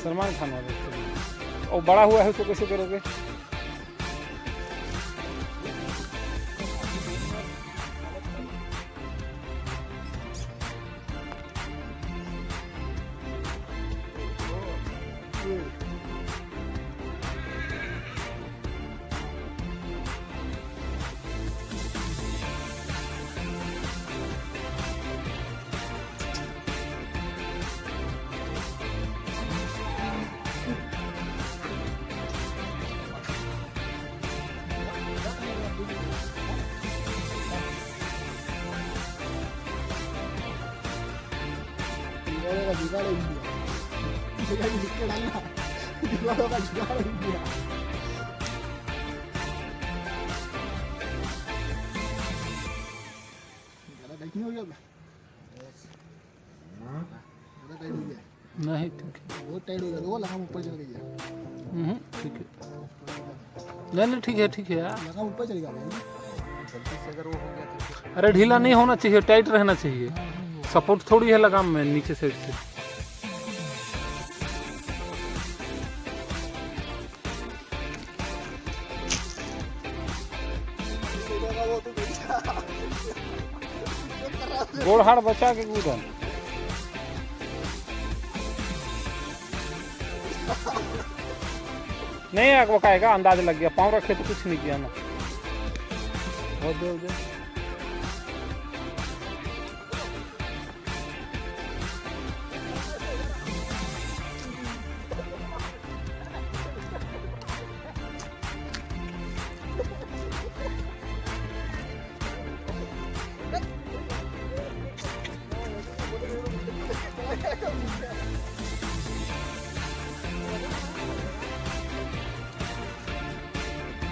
सलमान खान वाले और बड़ा हुआ है उसको कैसे करोगे? जुगाड़ इंडिया लिख के डालना, जुगाड़ों का जुगाड़ इंडिया। ज़्यादा टाइट नहीं हो गया? ज़्यादा टाइट हो गया? नहीं ठीक है, बहुत टाइट हो गया। वो लगाम ऊपर चल गई है। ठीक है, नहीं ठीक है ठीक है यार। लगाम ऊपर चल गया भाई। गलती से अगर वो हो गया तो अरे ढीला नहीं होना चाहिए, टाइट रहना चाहिए। सपोर्ट थोड़ी है लगाम में नीचे साइड से। गोड़ हाड़ बचा के कूदा। नहीं अकबकाएगा, अंदाज लग गया। पाँव रखे तो कुछ नहीं किया ना। हो दे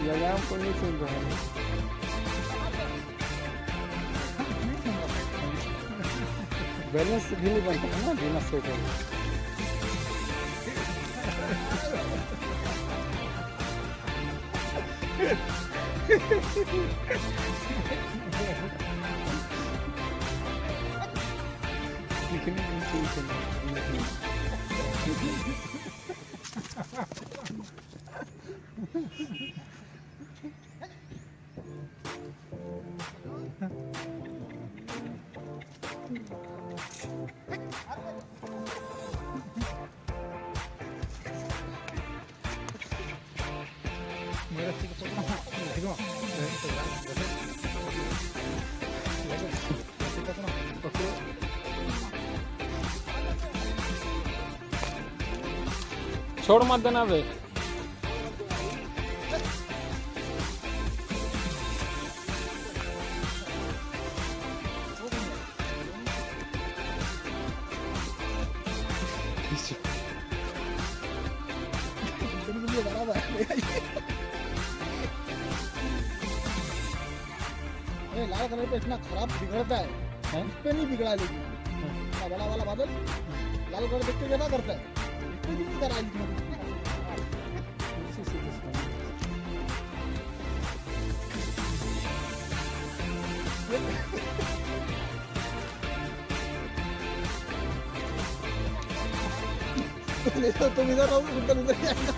लगाम को नहीं सुन रहे हैं। बैलेंस भी नहीं बनता है ना बिना सोचे। छोड़ मत देना बे। अरे लाल कलर पे इतना खराब बिगड़ता है, इस पे नहीं बिगड़ा। लेकिन बड़ा वाला बादल लाल कलर देख के क्या करता है, इस पे नहीं बिगड़ा। तुम इधर रहो, उधर जाएगा।